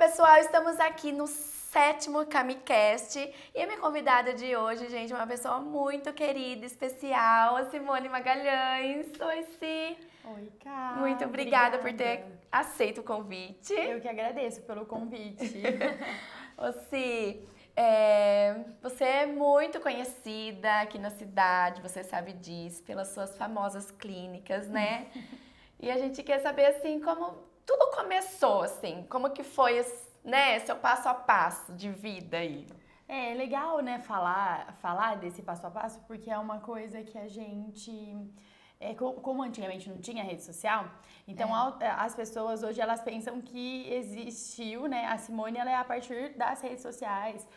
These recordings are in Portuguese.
pessoal, estamos aqui no 7º Camicast e a minha convidada de hoje, gente, é uma pessoa muito querida, especial, a Simone Magalhães. Oi, Si. Oi, Cá. Muito obrigada por ter aceito o convite. Eu que agradeço pelo convite. Ô, Si, você é muito conhecida aqui na cidade, você sabe disso, pelas suas famosas clínicas, né? E a gente quer saber, assim, como tudo começou, assim, como que foi, né, seu passo a passo de vida aí? É legal, né, falar desse passo a passo, porque é uma coisa que a gente... como antigamente não tinha rede social, então as pessoas hoje elas pensam que existiu, né, a Simone ela é a partir das redes sociais,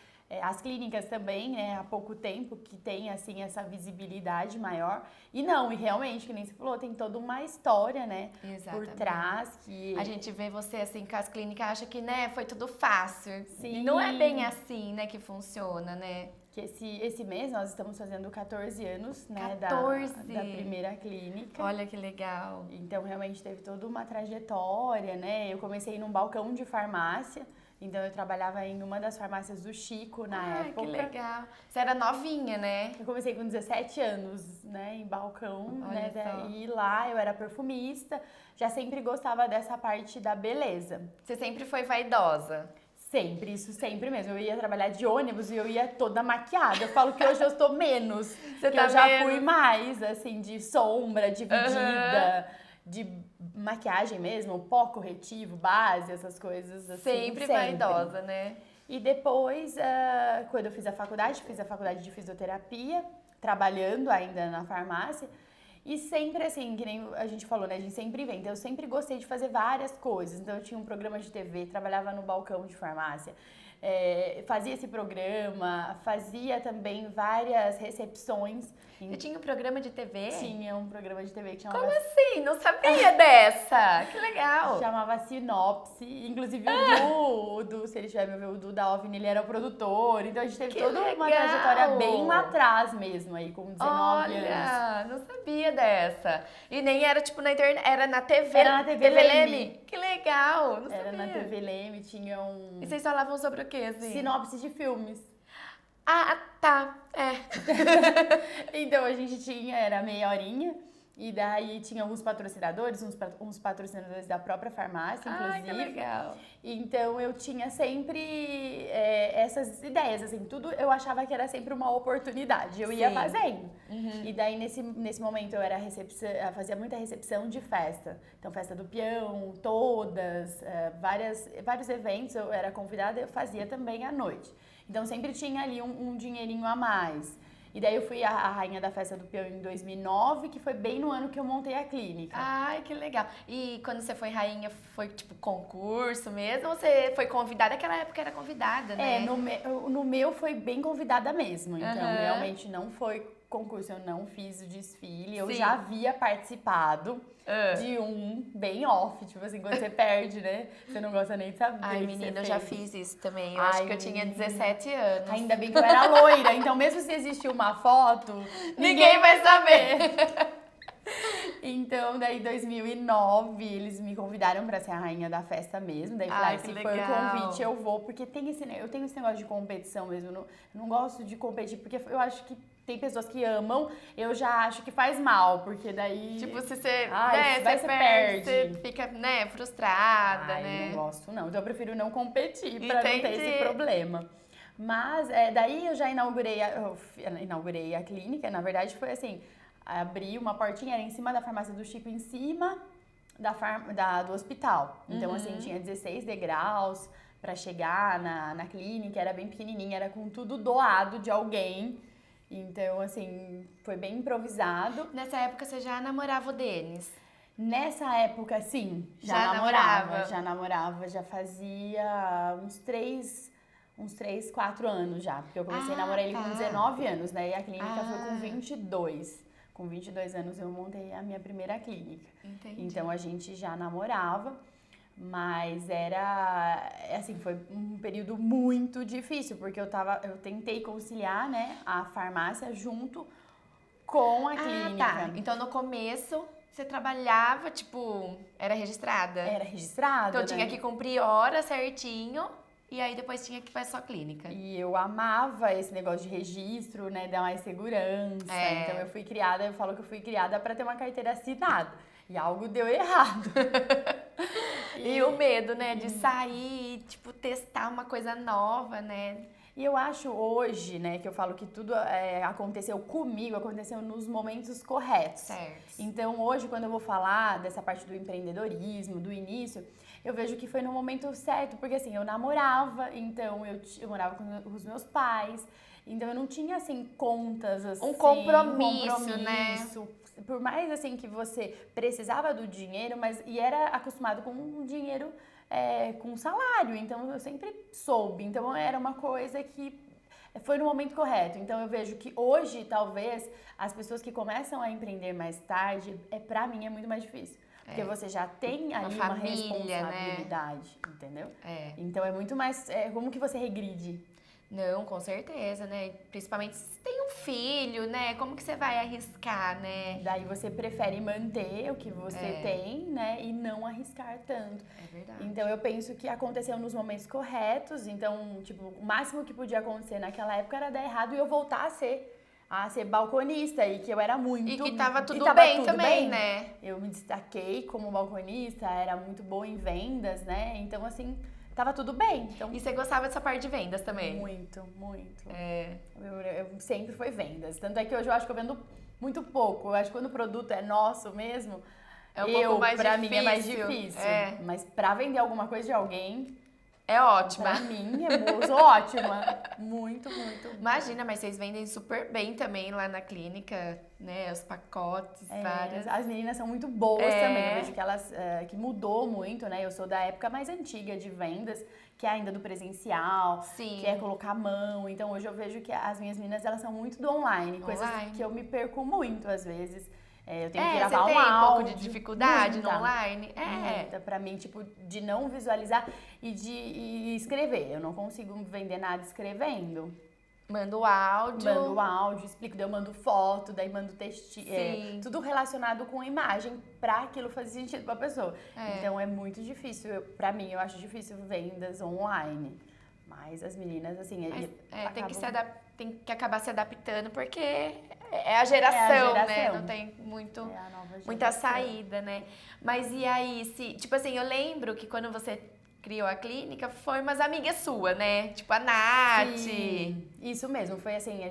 as clínicas também, né, há pouco tempo que tem assim essa visibilidade maior, e realmente, que nem você falou, tem toda uma história, né, Exatamente. por trás que... A gente vê você assim com as clínicas, acha que, né, foi tudo fácil. Sim. E não é bem assim, né, que funciona, né? Que esse mês nós estamos fazendo 14 anos, né, 14. da primeira clínica. Olha que legal. Então, realmente teve toda uma trajetória, né? Eu comecei num balcão de farmácia, então eu trabalhava em uma das farmácias do Chico na época. Que legal. Você era novinha, né? Eu comecei com 17 anos, né, em balcão, Olha né? só. E lá eu era perfumista, já sempre gostava dessa parte da beleza. Você sempre foi vaidosa? Sempre, isso sempre mesmo. Eu ia trabalhar de ônibus e eu ia toda maquiada. Eu falo que hoje eu estou menos. Você que tá eu já menos? fui mais, assim, de sombra, dividida, de maquiagem mesmo, pó corretivo, base, essas coisas assim. Sempre vaidosa, né? E depois, quando eu fiz a faculdade de fisioterapia, trabalhando ainda na farmácia. E sempre assim, que nem a gente falou, né? A gente sempre inventa. Eu sempre gostei de fazer várias coisas. Então eu tinha um programa de TV, trabalhava no balcão de farmácia, fazia esse programa, fazia também várias recepções. Você tinha um programa de TV? Tinha um programa de TV que chamava... Como assim? Não sabia dessa! Que legal! Chamava Sinopse. Inclusive o Du, se ele estiver me ouvindo, o Du da OVNI, ele era o produtor. Então a gente teve toda uma trajetória bem lá atrás mesmo, aí com 19 anos. Olha, não sabia dessa. E nem era tipo na internet, era na TV. Era na TV Leme. Que legal, não Era sabia. na TV Leme, tinha um... E vocês falavam sobre o quê, assim? Sinopse de filmes. Ah, tá, Então a gente era meia horinha. E daí tinha alguns patrocinadores, uns patrocinadores da própria farmácia, inclusive. Que legal. Então eu tinha sempre essas ideias, assim, tudo eu achava que era sempre uma oportunidade, eu ia fazendo. E daí nesse momento eu era fazia muita recepção de festa. Então festa do peão, todas, vários eventos eu era convidada, eu fazia também à noite. Então sempre tinha ali um dinheirinho a mais. E daí eu fui a rainha da festa do peão em 2009, que foi bem no ano que eu montei a clínica. Ai, que legal. E quando você foi rainha, foi tipo concurso mesmo? Ou você foi convidada? Naquela época era convidada, né? No meu foi bem convidada mesmo. Então, realmente não foi concurso, eu não fiz o desfile. Eu já havia participado de um bem off, tipo assim, quando você perde, né? Você não gosta nem de saber. Ai, menina, eu já fiz isso também. Eu acho que eu tinha 17 anos. Ainda bem que eu era loira, então mesmo se existir uma foto, ninguém vai saber. Então, daí em 2009, eles me convidaram pra ser a rainha da festa mesmo. Daí falaram, se for o convite, eu vou. Porque eu tenho esse negócio de competição mesmo. Eu não gosto de competir, porque eu acho que tem pessoas que amam, eu já acho que faz mal, porque daí... Tipo, se você, você perde. Você fica, né, frustrada, né? Eu não gosto, não. Então eu prefiro não competir, pra não ter esse problema. Mas, daí eu já inaugurei a clínica, na verdade foi assim... Abri uma portinha, era em cima da farmácia do Chico, em cima do hospital. Então, assim, tinha 16 degraus pra chegar na clínica, era bem pequenininha, era com tudo doado de alguém. Então, assim, foi bem improvisado. Nessa época você já namorava o Denis? Nessa época, sim, já namorava. Já fazia uns 3, 4 anos já. Porque eu comecei a namorar ele com 19 anos, né? E a clínica foi com 22. Com 22 anos eu montei a minha primeira clínica. Entendi. Então a gente já namorava, mas era, assim, foi um período muito difícil, porque eu tentei conciliar, né, a farmácia junto com a clínica. Tá. Então no começo você trabalhava, tipo, era registrada? Era registrada, Então né? tinha que cumprir hora certinho e aí depois tinha que fazer sua clínica. E eu amava esse negócio de registro, né? Dar mais segurança. É. Então eu falo que eu fui criada para ter uma carteira assinada. E algo deu errado. E o medo, né, de sair, tipo, testar uma coisa nova, né? E eu acho hoje, né, que eu falo que tudo aconteceu comigo, aconteceu nos momentos corretos. Certo. Então, hoje, quando eu vou falar dessa parte do empreendedorismo, do início, eu vejo que foi no momento certo, porque assim, eu namorava, então eu morava com os meus pais, então eu não tinha, assim, contas, assim... Um compromisso, né? Por mais, assim, que você precisava do dinheiro, e era acostumado com um dinheiro... com salário, então eu sempre soube, então era uma coisa que foi no momento correto. Então eu vejo que hoje, talvez, as pessoas que começam a empreender mais tarde, pra mim é muito mais difícil. Porque você já tem ali uma família, responsabilidade, né? Entendeu? É. Então é muito mais, como que você regride? Não, com certeza, né? Principalmente se tem um filho, né? Como que você vai arriscar, né? Daí você prefere manter o que você tem, né? E não arriscar tanto. É verdade. Então eu penso que aconteceu nos momentos corretos. Então, tipo, o máximo que podia acontecer naquela época era dar errado e eu voltar a ser balconista. E que eu era muito... E que tava tudo bem também, né? Eu me destaquei como balconista, era muito boa em vendas, né? Então, assim... Tava tudo bem. Então, e você gostava dessa parte de vendas também? Muito, muito. É. Eu sempre foi vendas. Tanto é que hoje eu acho que eu vendo muito pouco. Eu acho que quando o produto é nosso mesmo, pouco mais pra difícil. mim é mais difícil. É. Mas pra vender alguma coisa de alguém, é ótima. Pra mim, eu sou ótima. Muito, muito. Imagina, mas vocês vendem super bem também lá na clínica, né? Os pacotes, várias. As meninas são muito boas também. Eu vejo que elas, que mudou muito, né? Eu sou da época mais antiga de vendas, que é ainda do presencial, Sim. que é colocar a mão. Então, hoje eu vejo que as minhas meninas, elas são muito do online. Coisas que eu me perco muito, às vezes. Eu tenho que gravar você tem um pouco de dificuldade no online? Muita, pra mim, tipo, de não visualizar e de escrever. Eu não consigo vender nada escrevendo. Mando áudio. Explico, daí eu mando foto, daí mando textinho. Tudo relacionado com imagem pra aquilo fazer sentido pra pessoa. Então é muito difícil, pra mim, eu acho difícil vendas online. Mas as meninas, assim... tem que acabar se adaptando, porque é a geração, né? Não tem muita saída, né? Mas e aí, tipo assim, eu lembro que quando você criou a clínica, foi umas amigas suas, né? Tipo a Nath. Sim, isso mesmo. Foi assim,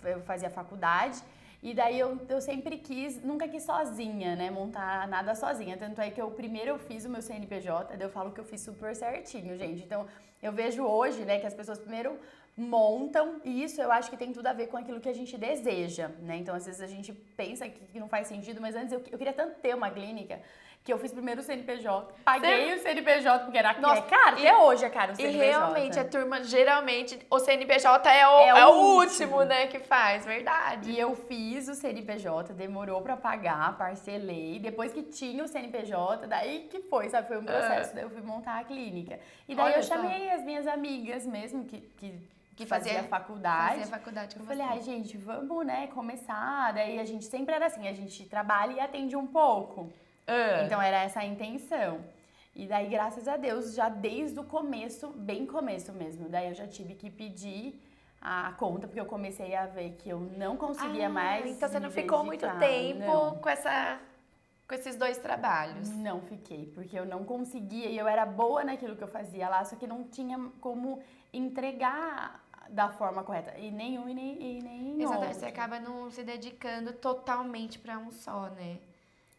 eu fazia faculdade e daí eu sempre nunca quis sozinha, né? Montar nada sozinha. Tanto é que primeiro eu fiz o meu CNPJ, daí eu falo que eu fiz super certinho, gente. Então, eu vejo hoje, né, que as pessoas primeiro montam, e isso eu acho que tem tudo a ver com aquilo que a gente deseja, né? Então, às vezes a gente pensa que não faz sentido, mas antes eu queria tanto ter uma clínica que eu fiz primeiro o CNPJ, paguei o CNPJ, porque era caro, até hoje é caro o CNPJ. E realmente, a turma, geralmente, o CNPJ é o último, né, que faz, verdade. E eu fiz o CNPJ, demorou pra pagar, parcelei, depois que tinha o CNPJ, daí que foi, sabe, foi um processo, daí eu fui montar a clínica. E daí eu chamei as minhas amigas mesmo, que fazia faculdade. Fazia faculdade com eu falei, ai, gente, vamos, né, começar. Daí a gente sempre era assim, a gente trabalha e atende um pouco. Então era essa a intenção. E daí, graças a Deus, já desde o começo, bem começo mesmo, daí eu já tive que pedir a conta, porque eu comecei a ver que eu não conseguia mais. Então você não ficou muito tempo com esses dois trabalhos? Não fiquei, porque eu não conseguia e eu era boa naquilo que eu fazia lá, só que não tinha como entregar da forma correta. E nenhum e nem Exatamente, outro. você acaba não se dedicando totalmente pra um só, né?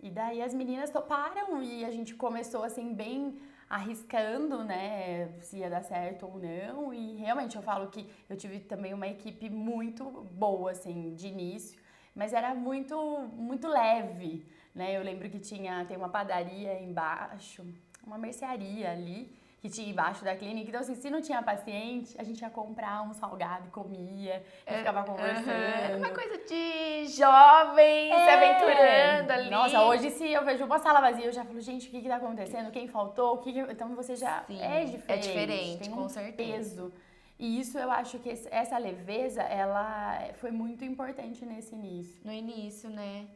E daí as meninas toparam e a gente começou assim bem arriscando, né, se ia dar certo ou não. E realmente eu falo que eu tive também uma equipe muito boa assim de início, mas era muito leve, né? Eu lembro que tem uma padaria embaixo, uma mercearia ali que tinha embaixo da clínica. Então, assim, se não tinha paciente, a gente ia comprar um salgado e comia, e ficava conversando. Era uma coisa de jovem se aventurando ali. Nossa, hoje se eu vejo uma sala vazia, eu já falo, gente, o que tá acontecendo? Quem faltou? Então você já é diferente. É diferente, tem com um certeza. peso. E isso eu acho que essa leveza, ela foi muito importante nesse início. No início, né?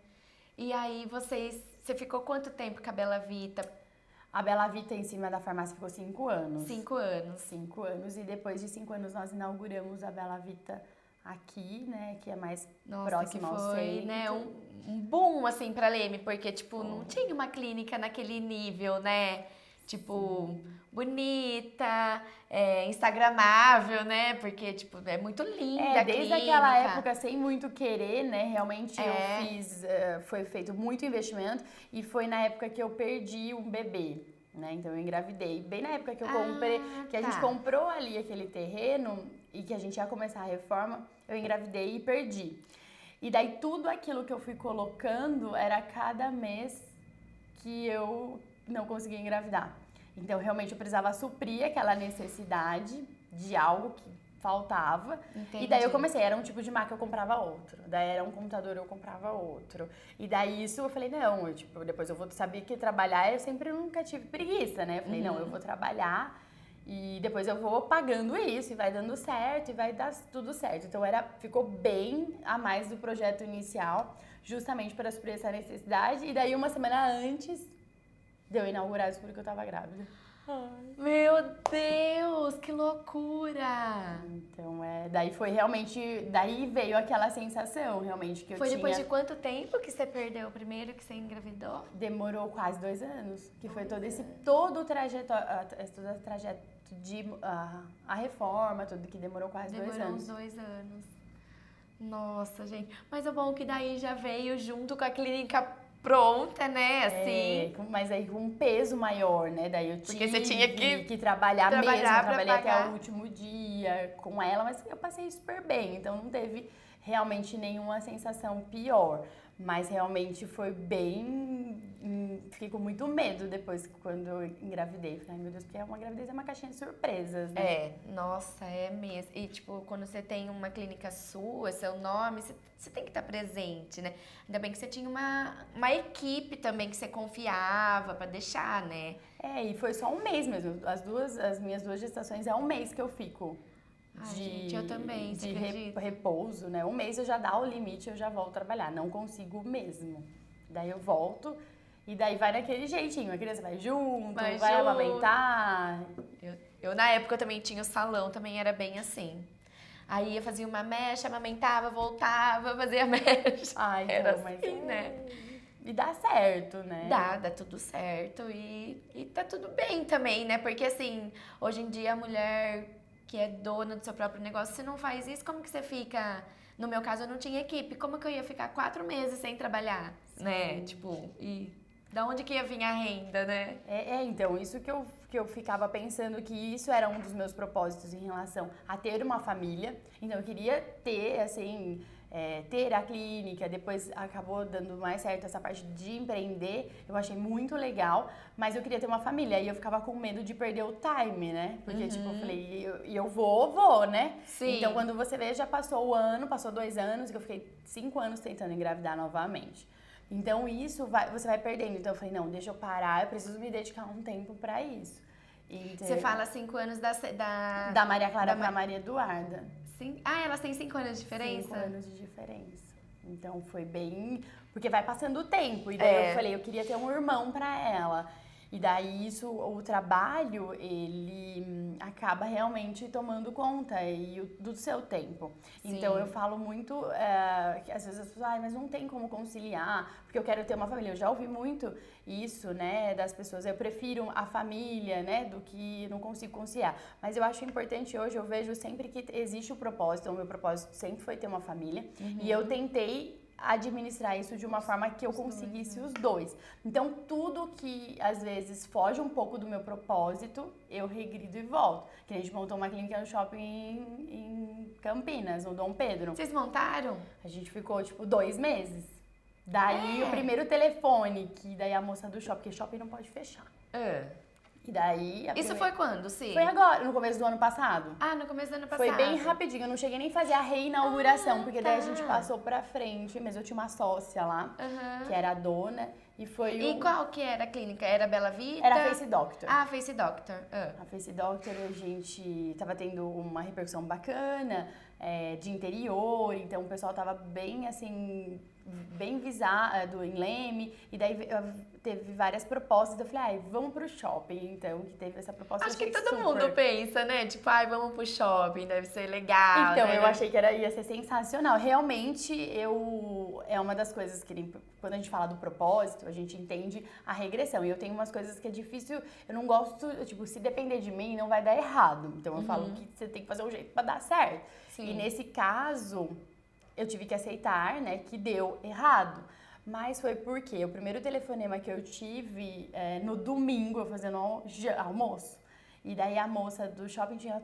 E aí você ficou quanto tempo com a Bela Vita? A Bela Vita em cima da farmácia ficou 5 anos. 5 anos. 5 anos. E depois de 5 anos nós inauguramos a Bela Vita aqui, né? Que é mais próxima ao centro. Né, um boom, assim, pra Leme. Porque, tipo, não tinha uma clínica naquele nível, né? Tipo, bonita, instagramável, né? Porque, tipo, é muito linda a desde clínica. aquela época, sem muito querer, né? Realmente eu fiz, foi feito muito investimento e foi na época que eu perdi um bebê, né? Então eu engravidei. Bem na época que eu comprei, que a gente comprou ali aquele terreno e que a gente ia começar a reforma, eu engravidei e perdi. E daí tudo aquilo que eu fui colocando era cada mês que eu não conseguia engravidar. Então, realmente, eu precisava suprir aquela necessidade de algo que faltava. Entendi. E daí eu comecei, era um tipo de máquina, eu comprava outro. Daí era um computador, eu comprava outro. E daí isso eu falei, não, depois eu vou saber que trabalhar, eu sempre nunca tive preguiça, né? Eu falei, não, eu vou trabalhar e depois eu vou pagando isso e vai dando certo e vai dar tudo certo. Então ficou bem a mais do projeto inicial, justamente para suprir essa necessidade. E daí uma semana antes de eu inaugurar, descobri que eu tava grávida. Meu Deus, que loucura! Então, daí foi realmente, daí veio aquela sensação, realmente, que eu tinha... Foi depois de quanto tempo que você perdeu o primeiro, que você engravidou? Demorou quase 2 anos, que foi todo o trajeto de a reforma, tudo que demorou quase 2 anos. Demorou uns 2 anos. Nossa, gente. Mas é bom que daí já veio junto com a clínica pronta, né? Assim. Mas aí com um peso maior, né? Daí eu Porque você tinha que trabalhar mesmo. Trabalhei pagar. até o último dia com ela, mas eu passei super bem. Então não teve realmente nenhuma sensação pior. Mas realmente foi bem... Fiquei com muito medo depois, quando eu engravidei. Falei, ai meu Deus, porque uma gravidez é uma caixinha de surpresas, né? Nossa, é mesmo. E, tipo, quando você tem uma clínica sua, seu nome, você tem que estar presente, né? Ainda bem que você tinha uma equipe também que você confiava pra deixar, né? E foi só um mês mesmo. As minhas 2 gestações é um mês que eu fico. Gente, eu também, de repouso, né? Um mês eu já dá o limite, eu já volto a trabalhar. Não consigo mesmo. Daí eu volto e daí vai naquele jeitinho. A criança vai junto, vai amamentar. Eu, na época, eu também tinha o salão, também era bem assim. Aí eu fazia uma mecha, amamentava, voltava, fazia a mecha. Então, era assim, né? E dá certo, né? Dá tudo certo e tá tudo bem também, né? Porque assim, hoje em dia a mulher que é dona do seu próprio negócio, se não faz isso, como que você fica... No meu caso, eu não tinha equipe. Como que eu ia ficar 4 meses sem trabalhar, né? Tipo, e da onde que ia vir a renda, né? Então, isso que eu ficava pensando, que isso era um dos meus propósitos em relação a ter uma família. Então, eu queria ter, assim... ter a clínica, depois acabou dando mais certo essa parte de empreender, eu achei muito legal, mas eu queria ter uma família, e eu ficava com medo de perder o time, né? Porque, tipo, eu falei, eu vou, né? Sim. Então, quando você vê, já passou o ano, passou 2 anos, que eu fiquei 5 anos tentando engravidar novamente. Então, você vai perdendo. Então, eu falei, não, deixa eu parar, eu preciso me dedicar um tempo pra isso. Então, você fala 5 anos da Maria Clara pra Maria Eduarda. Elas têm 5 anos de diferença? 5 anos de diferença. Então foi bem... Porque vai passando o tempo. E daí eu falei, eu queria ter um irmão pra ela. E daí o trabalho, ele acaba realmente tomando conta do seu tempo. Sim. Então eu falo muito, que às vezes as pessoas, mas não tem como conciliar, porque eu quero ter uma família. Eu já ouvi muito isso, né, das pessoas. Eu prefiro a família, né, do que não consigo conciliar. Mas eu acho importante hoje, eu vejo sempre que existe o propósito. O meu propósito sempre foi ter uma família. E eu tentei administrar isso de uma forma que eu conseguisse os dois. Então, tudo que às vezes foge um pouco do meu propósito, eu regrido e volto. Que a gente montou uma clínica no shopping em Campinas, no Dom Pedro. Vocês montaram? A gente ficou, tipo, 2 meses. Daí, o primeiro telefone, que daí a moça do shopping, porque shopping não pode fechar. E daí... Isso foi quando, sim? Foi agora, no começo do ano passado. No começo do ano passado. Foi bem rapidinho, eu não cheguei nem a fazer a reinauguração, porque daí a gente passou pra frente, mas eu tinha uma sócia lá, que era a dona, e foi E qual que era a clínica? Era Bela Vita? Era a Face Doctor. Face Doctor. A Face Doctor, a gente tava tendo uma repercussão bacana, de interior, então o pessoal tava bem, assim... bem visado em Leme, e daí teve várias propostas. Eu falei, vamos pro shopping, então, que teve essa proposta. Acho que todo mundo pensa, né? Tipo, vamos pro shopping, deve ser legal. Então, né? eu achei que ia ser sensacional. Realmente, é uma das coisas que, quando a gente fala do propósito, a gente entende a regressão. E eu tenho umas coisas que é difícil, eu não gosto, tipo, se depender de mim, não vai dar errado. Então, eu falo que você tem que fazer um jeito pra dar certo. Sim. E nesse caso, eu tive que aceitar, né, que deu errado. Mas foi porque o primeiro telefonema que eu tive, no domingo, eu fazendo almoço. E daí a moça do shopping tinha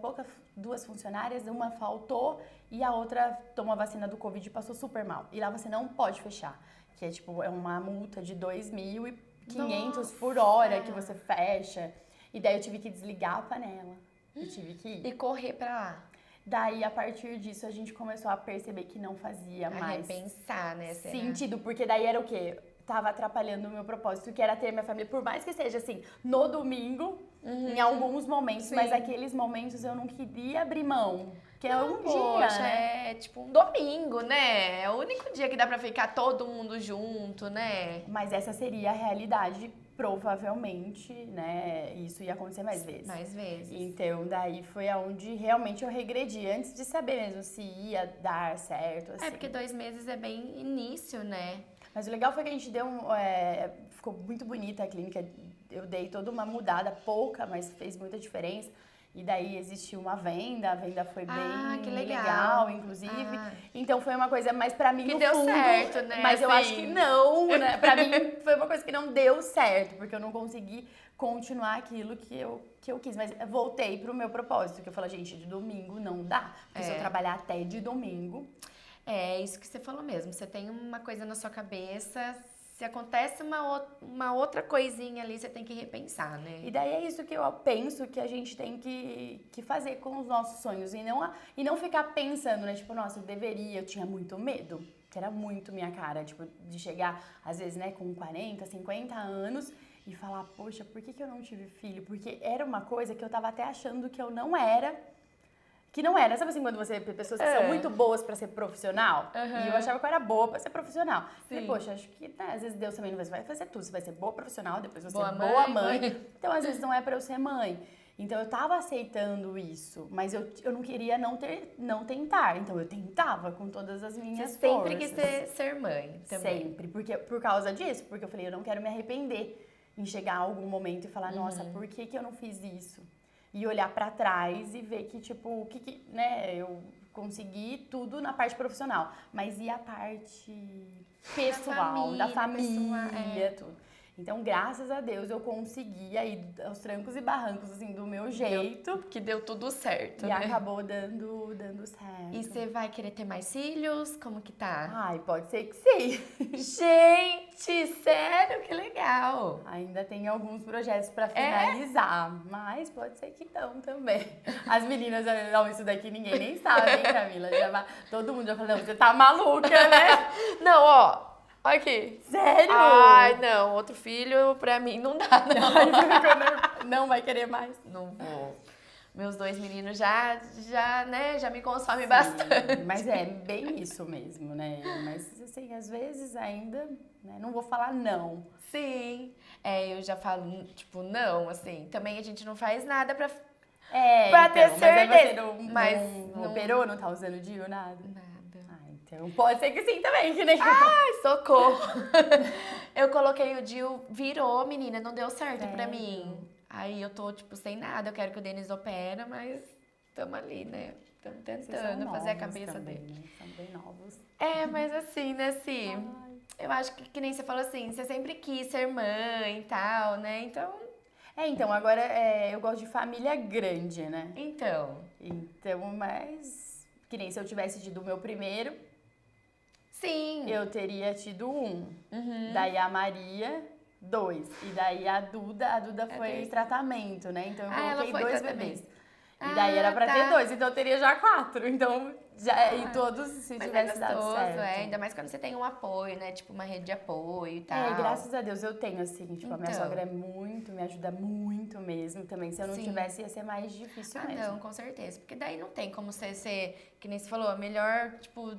duas funcionárias, uma faltou e a outra tomou a vacina do Covid e passou super mal. E lá você não pode fechar, que é uma multa de 2.500 por hora que você fecha. E daí eu tive que desligar a panela. Eu tive que ir. E correr pra lá. Daí, a partir disso, a gente começou a perceber que não fazia mais repensar, né? sentido, porque daí era o quê? Tava atrapalhando o meu propósito, que era ter minha família, por mais que seja assim, no domingo, em alguns momentos, Sim. mas aqueles momentos eu não queria abrir mão. Que é um Poxa, dia, né? é tipo um domingo, né? É o único dia que dá pra ficar todo mundo junto, né? Mas essa seria a realidade, provavelmente, né? Isso ia acontecer mais vezes. Mais vezes. Então, daí foi aonde realmente eu regredi, antes de saber mesmo se ia dar certo, assim. Porque 2 meses é bem início, né? Mas o legal foi que a gente deu ficou muito bonita a clínica, eu dei toda uma mudada, pouca, mas fez muita diferença. E daí existiu uma venda, a venda foi bem que legal, inclusive. Então foi uma coisa mais pra mim que no deu fundo, certo, né? Mas eu assim. acho que não, né? Pra mim foi uma coisa que não deu certo, porque eu não consegui continuar aquilo que eu quis. Mas eu voltei pro meu propósito, que eu falo, gente, de domingo não dá. Porque se eu trabalhar até de domingo... É isso que você falou mesmo. Você tem uma coisa na sua cabeça, se acontece uma outra coisinha ali, você tem que repensar, né? E daí é isso que eu penso que a gente tem que fazer com os nossos sonhos. E não ficar pensando, né? Tipo, nossa, eu tinha muito medo. Que era muito minha cara, tipo, de chegar, às vezes, né, com 40, 50 anos e falar, poxa, por que eu não tive filho? Porque era uma coisa que eu tava até achando que eu não era. Que não era, sabe assim, quando pessoas que são muito boas pra ser profissional? E eu achava que eu era boa pra ser profissional. Falei, poxa, acho que às vezes Deus também não vai fazer tudo. Você vai ser boa profissional, depois você é boa mãe. Então, às vezes, não é pra eu ser mãe. Então, eu tava aceitando isso, mas eu não queria não tentar. Então, eu tentava com todas as minhas forças. Sempre quis ser mãe também. Sempre, por causa disso. Porque eu falei, eu não quero me arrepender em chegar a algum momento e falar, nossa, por que eu não fiz isso? E olhar pra trás e ver que, tipo, né, eu consegui tudo na parte profissional. Mas e a parte pessoal, da família, tudo. Então, graças a Deus, eu consegui aí, aos trancos e barrancos, assim, do meu jeito. Que deu tudo certo, E né? acabou dando certo. E você vai querer ter mais filhos? Como que tá? Ai, pode ser que sim. Gente, sério? Que legal. Ainda tem alguns projetos pra finalizar, mas pode ser que não também. As meninas, não, isso daqui ninguém nem sabe, hein, Camila? Todo mundo já falou, não, você tá maluca, né? Não, ó. Olha aqui. Sério? Ai, não. Outro filho, pra mim, não dá, não. Não vai querer mais? Não vou. Meus 2 meninos já me consomem bastante. Mas é bem isso mesmo, né? Mas, assim, às vezes ainda, né? Não vou falar não. Sim. Eu já falo, tipo, não, assim. Também a gente não faz nada pra então, ter certeza. Mas não operou, não tá usando DIU, nada? Nada. Então pode ser que sim também, que nem Ai, socorro. Eu coloquei o DIU, virou, menina, não deu certo pra mim. Aí eu tô, tipo, sem nada. Eu quero que o Denis opera, mas tamo ali, né? Estamos tentando fazer a cabeça também, dele. né? São bem novos. Mas assim, né, Si? Eu acho que nem você falou assim, você sempre quis ser mãe e tal, né? Então, agora eu gosto de família grande, né? Então, mas que nem se eu tivesse tido o meu primeiro, sim. eu teria tido 1. Daí a Maria, 2. E daí a Duda foi tratamento, né? Então eu ela coloquei foi 2 tratamento. bebês. E daí era pra ter 2, então eu teria já 4. Então, e todos se Mas tivesse dado gostoso, certo. ainda mais quando você tem um apoio, né? Tipo, uma rede de apoio e tal. Graças a Deus eu tenho, assim, tipo, a minha Então. sogra me ajuda muito mesmo também. Se eu não tivesse, ia ser mais difícil mesmo. Não, com certeza. Porque daí não tem como você ser, que nem você falou, melhor, tipo,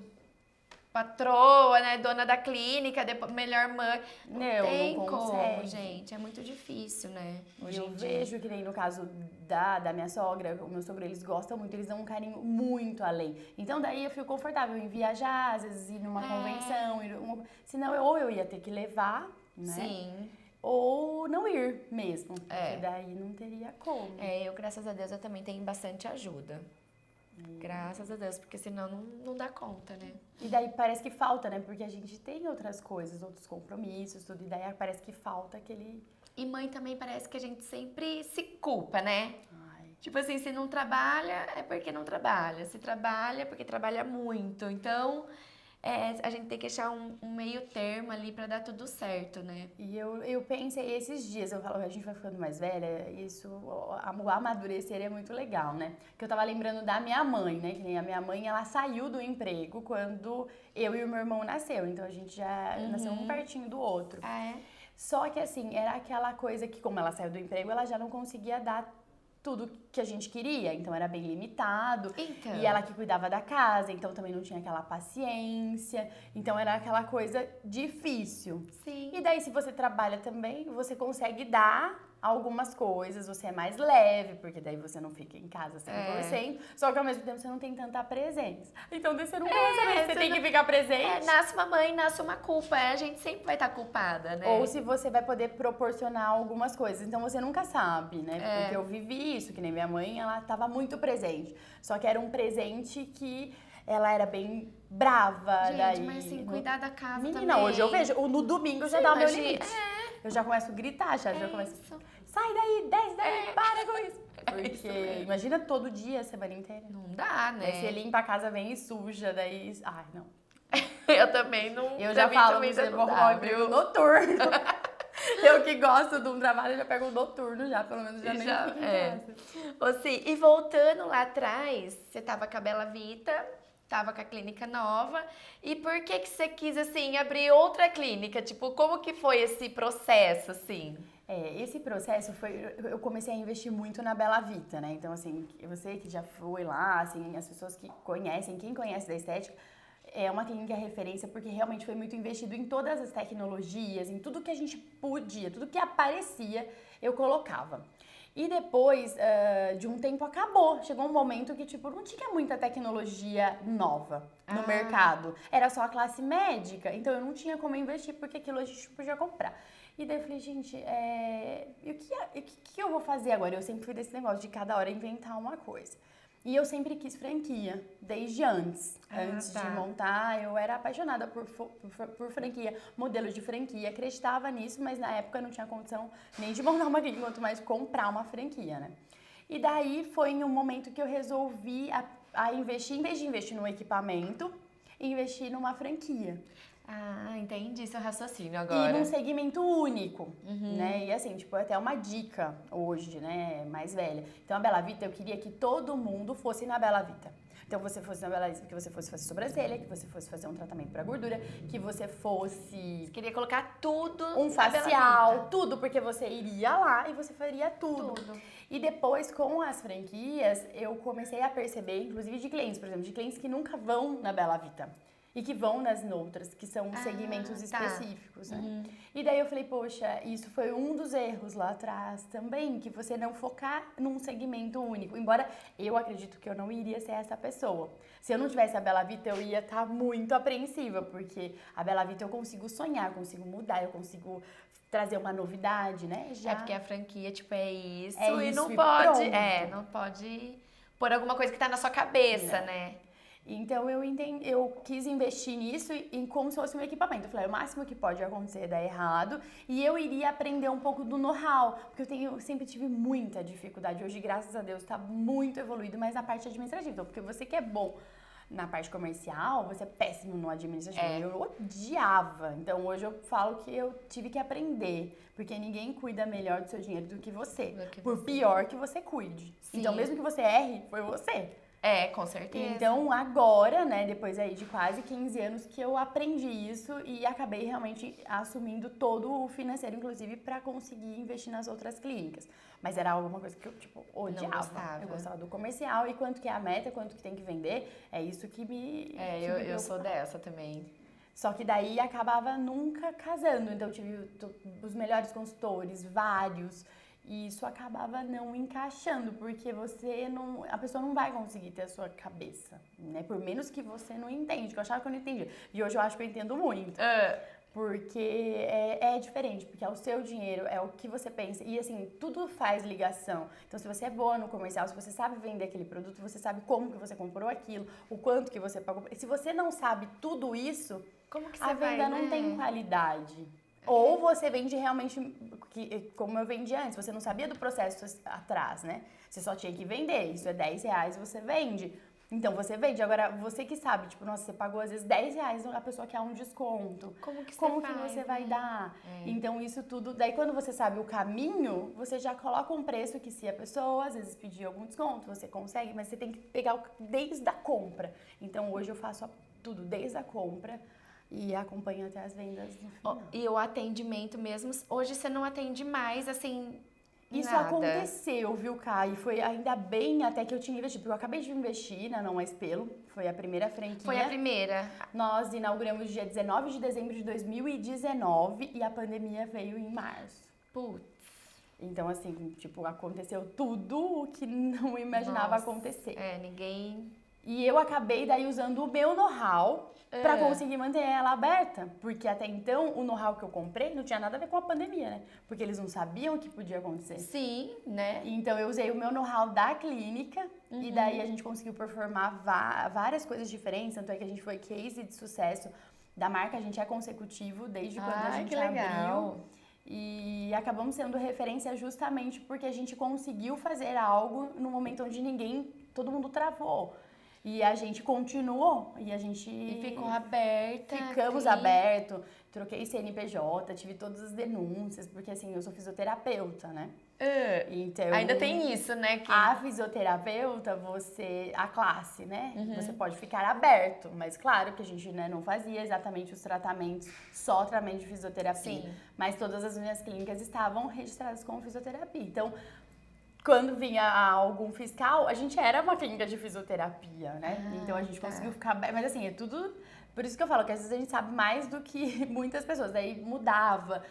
patroa, né, dona da clínica, depois melhor mãe. Não Como, consegue. gente, é muito difícil, né? Hoje Eu em dia. vejo que nem no caso da minha sogra, o meu sogro, eles gostam muito, eles dão um carinho muito além. Então daí eu fico confortável em viajar, às vezes ir numa convenção, senão ou eu ia ter que levar, né? Sim. Ou não ir mesmo, porque daí não teria como. Eu, graças a Deus, eu também tenho bastante ajuda. Graças a Deus, porque senão não dá conta, né? E daí parece que falta, né? Porque a gente tem outras coisas, outros compromissos, tudo, e daí parece que falta aquele... E mãe também parece que a gente sempre se culpa, né? Ai, Tipo assim, se não trabalha, é porque não trabalha. Se trabalha, é porque trabalha muito. Então, a gente tem que achar um meio termo ali pra dar tudo certo, né? e eu pensei esses dias, eu falo, a gente vai ficando mais velha, isso, o amadurecer é muito legal, né? Que eu tava lembrando da minha mãe, né? Que nem a minha mãe, ela saiu do emprego quando eu e o meu irmão nasceu. Então a gente já nasceu um pertinho do outro. Ah, é? Só que assim, era aquela coisa que como ela saiu do emprego, ela já não conseguia dar tudo que a gente queria, então era bem limitado. Então. E ela que cuidava da casa, então também não tinha aquela paciência. Então era aquela coisa difícil. Sim. E daí, se você trabalha também, você consegue dar algumas coisas, você é mais leve, porque daí você não fica em casa 100%, só que ao mesmo tempo você não tem tanta presença. Então, você não consegue, você tem que ficar presente. Nasce uma mãe, nasce uma culpa. A gente sempre vai estar culpada, né? Ou se você vai poder proporcionar algumas coisas. Então, você nunca sabe, né? Porque eu vivi isso, que nem minha mãe, ela estava muito presente. Só que era um presente que ela era bem brava. Gente, daí, mas assim, cuidar da casa Menina, também. hoje eu vejo, no domingo já Sim, dá o meu imagina. limite. Eu já começo a gritar, já começo... Isso. Sai daí, desce daí, para com isso. isso Porque mesmo. imagina todo dia, a semana inteira. Não dá, né? Daí você limpa a casa, vem e suja, daí... Ai, não. Eu também não. Eu pra já mim falo, também você não vou dá, arrumar um viu? emprego noturno. Eu que gosto de um trabalho, já pego um noturno já, pelo menos já nem fico em casa. Assim, e voltando lá atrás, você tava com a Bela Vita, tava com a clínica nova. E por que que você quis, assim, abrir outra clínica? Tipo, como que foi esse processo, assim? Esse processo foi... Eu comecei a investir muito na Bela Vita, né? Então, assim, você que já foi lá, assim, as pessoas que conhecem, quem conhece da estética, é uma clínica referência porque realmente foi muito investido em todas as tecnologias, em tudo que a gente podia, tudo que aparecia, eu colocava. E depois de um tempo acabou, chegou um momento que tipo não tinha muita tecnologia nova no mercado, era só a classe médica, então eu não tinha como investir porque aquilo a gente podia comprar. E daí eu falei, gente, e o que eu vou fazer agora? Eu sempre fui desse negócio de cada hora inventar uma coisa. E eu sempre quis franquia, desde antes. Antes de montar, eu era apaixonada por franquia, modelo de franquia, acreditava nisso, mas na época não tinha condição nem de montar uma clínica, quanto mais comprar uma franquia, né? E daí foi em um momento que eu resolvi a investir, em vez de investir no equipamento, investir numa franquia. Ah, entendi seu raciocínio agora. E num segmento único, né? E assim, tipo, até uma dica hoje, né, mais velha. Então, a Bela Vita, eu queria que todo mundo fosse na Bela Vita. Então, você fosse na Bela Vita, que você fosse fazer sobrancelha, que você fosse fazer um tratamento pra gordura, que você fosse... Você queria colocar tudo Um na Bela facial, Vita. tudo, porque você iria lá e você faria tudo. E depois, com as franquias, eu comecei a perceber, inclusive de clientes, por exemplo, de clientes que nunca vão na Bela Vita. E que vão nas outras, que são segmentos específicos, né? E daí eu falei, poxa, isso foi um dos erros lá atrás também, que você não focar num segmento único. Embora eu acredito que eu não iria ser essa pessoa. Se eu não tivesse a Bela Vita, eu ia estar muito apreensiva, porque a Bela Vita eu consigo sonhar, eu consigo mudar, eu consigo trazer uma novidade, né? É porque a franquia, tipo, é isso, É e isso não e pode. pronto. Não pode pôr alguma coisa que tá na sua cabeça, Não. né? Então eu quis investir nisso em como se fosse um equipamento. Eu falei, o máximo que pode acontecer é dar errado e eu iria aprender um pouco do know-how, porque eu sempre tive muita dificuldade. Hoje, graças a Deus, está muito evoluído, mas na parte administrativa. Então, porque você que é bom na parte comercial, você é péssimo no administrativo. Eu odiava. Então, hoje eu falo que eu tive que aprender, porque ninguém cuida melhor do seu dinheiro do que você. Por pior que você cuide. Sim. Então, mesmo que você erre, foi você. Com certeza. Então, agora, né, depois aí de quase 15 anos que eu aprendi isso e acabei realmente assumindo todo o financeiro, inclusive, para conseguir investir nas outras clínicas. Mas era alguma coisa que eu, tipo, odiava. Não gostava. Eu gostava do comercial e quanto que é a meta, quanto que tem que vender, é isso que me eu sou dessa também. Só que daí acabava nunca casando, então eu tive os melhores consultores, vários, e isso acabava não encaixando, porque a pessoa não vai conseguir ter a sua cabeça, né? Por menos que você não entende, que eu achava que eu não entendia. E hoje eu acho que eu entendo muito. Porque é diferente, porque é o seu dinheiro, é o que você pensa. E assim, tudo faz ligação. Então, se você é boa no comercial, se você sabe vender aquele produto, você sabe como que você comprou aquilo, o quanto que você pagou. Se você não sabe tudo isso, como que a venda não tem qualidade. Ou você vende realmente, como eu vendia antes, você não sabia do processo atrás, né? Você só tinha que vender, isso é R$10, você vende. Então, você vende. Agora, você que sabe, tipo, nossa, você pagou às vezes R$10, a pessoa quer um desconto. Como que você vai dar? Então, isso tudo... Daí, quando você sabe o caminho, você já coloca um preço que se a pessoa, às vezes, pedir algum desconto, você consegue, mas você tem que pegar desde a compra. Então, hoje eu faço tudo desde a compra e acompanho até as vendas no final. E o atendimento mesmo, hoje você não atende mais, assim... Isso nada. Aconteceu, viu, Kai? E foi ainda bem até que eu tinha investido, porque eu acabei de investir na Não Mais Pelo, foi a primeira franquia. Foi a primeira. Nós inauguramos dia 19 de dezembro de 2019 e a pandemia veio em março. Putz. Então, assim, tipo, aconteceu tudo o que não imaginava acontecer. Ninguém... E eu acabei daí usando o meu know-how pra conseguir manter ela aberta. Porque até então, o know-how que eu comprei não tinha nada a ver com a pandemia, né? Porque eles não sabiam o que podia acontecer. Sim, né? Então, eu usei o meu know-how da clínica e daí a gente conseguiu performar várias coisas diferentes. Tanto é que a gente foi case de sucesso da marca. A gente é consecutivo desde quando a gente abriu. E acabamos sendo referência justamente porque a gente conseguiu fazer algo no momento onde todo mundo travou. E a gente continuou, e a gente... E ficou aberta. Ficamos abertos, troquei CNPJ, tive todas as denúncias, porque assim, eu sou fisioterapeuta, né? Então, ainda tem isso, né? A fisioterapeuta, a classe, né? Você pode ficar aberto, mas claro que a gente, né, não fazia exatamente os tratamentos, só tratamento de fisioterapia. Sim. Mas todas as minhas clínicas estavam registradas como fisioterapia. Então, quando vinha algum fiscal, a gente era uma clínica de fisioterapia, né? Então a gente conseguiu ficar... Mas assim, é tudo... Por isso que eu falo que às vezes a gente sabe mais do que muitas pessoas. Daí mudava,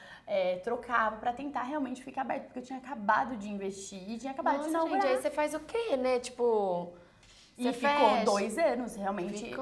trocava pra tentar realmente ficar aberto. Porque eu tinha acabado de investir e tinha acabado de inaugurar. Gente, aí você faz o quê, né? Tipo... E ficou 2 anos, realmente.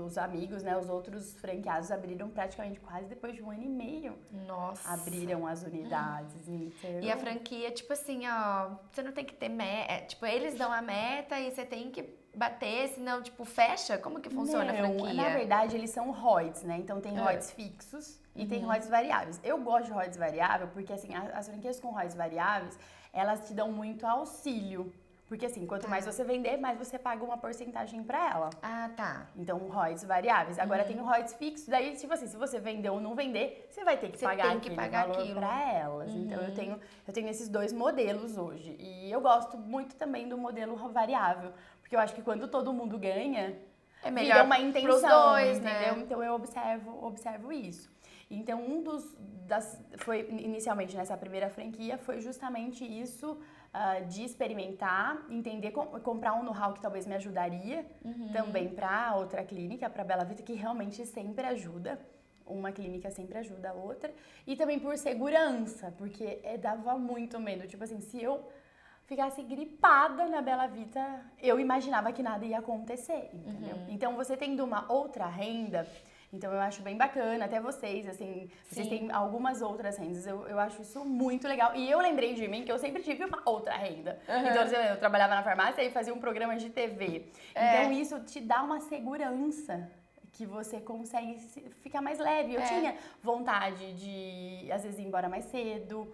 Os amigos, né? Os outros franqueados abriram praticamente quase depois de 1 ano e meio. Nossa. Abriram as unidades. Então... E a franquia, tipo assim, ó... Você não tem que ter meta. Tipo, eles dão a meta e você tem que bater, senão, tipo, fecha? Como que funciona a franquia? Na verdade, eles são ROIs, né? Então, tem ROIs fixos e tem ROIs variáveis. Eu gosto de ROIs variável porque, assim, as franquias com ROIs variáveis, elas te dão muito auxílio. Porque assim, quanto mais você vender, mais você paga uma porcentagem pra ela. Ah, tá. Então, ROIs variáveis. Agora tem o ROIs fixo, daí, tipo assim, se você vender ou não vender, você vai ter que pagar aquele valor pra elas. Então, eu tenho esses 2 modelos hoje. E eu gosto muito também do modelo variável. Porque eu acho que quando todo mundo ganha, é melhor vira uma intenção, pros dois, entendeu? né? Então, eu observo isso. Então, foi inicialmente nessa primeira franquia, foi justamente isso... de experimentar, entender, comprar um know-how que talvez me ajudaria também para outra clínica, para Bela Vita, que realmente sempre ajuda. Uma clínica sempre ajuda a outra. E também por segurança, porque dava muito medo. Tipo assim, se eu ficasse gripada na Bela Vita, eu imaginava que nada ia acontecer, entendeu? Então, você tendo uma outra renda... Então, eu acho bem bacana, até vocês, assim, vocês têm algumas outras rendas, eu acho isso muito legal. E eu lembrei de mim que eu sempre tive uma outra renda. Então, eu trabalhava na farmácia e fazia um programa de TV. Então, isso te dá uma segurança que você consegue ficar mais leve. Eu tinha vontade de, às vezes, ir embora mais cedo,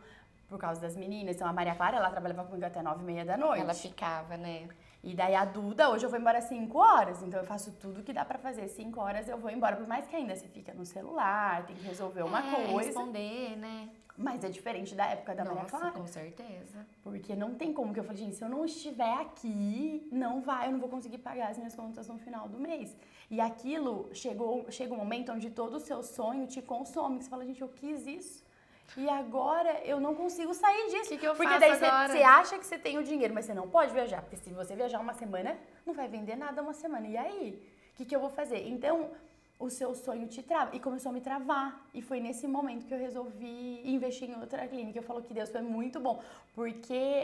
por causa das meninas. Então, a Maria Clara, ela trabalhava comigo até 9h30 da noite. Ela ficava, né? E daí a Duda, hoje eu vou embora 5 horas, então eu faço tudo que dá pra fazer. 5 horas eu vou embora, por mais que ainda você fica no celular, tem que resolver uma coisa. Responder, né? Mas é diferente da época da Maria Clara. Com certeza. Porque não tem como, que eu falei, gente, se eu não estiver aqui, eu não vou conseguir pagar as minhas contas no final do mês. E aquilo, chega um momento onde todo o seu sonho te consome, que você fala, gente, eu quis isso. E agora eu não consigo sair disso. O que eu porque faço daí agora? você acha que você tem o dinheiro, mas você não pode viajar. Porque se você viajar uma semana, não vai vender nada uma semana. E aí? O que eu vou fazer? Então, o seu sonho te trava. E começou a me travar. E foi nesse momento que eu resolvi investir em outra clínica. Eu falo que Deus foi muito bom. Porque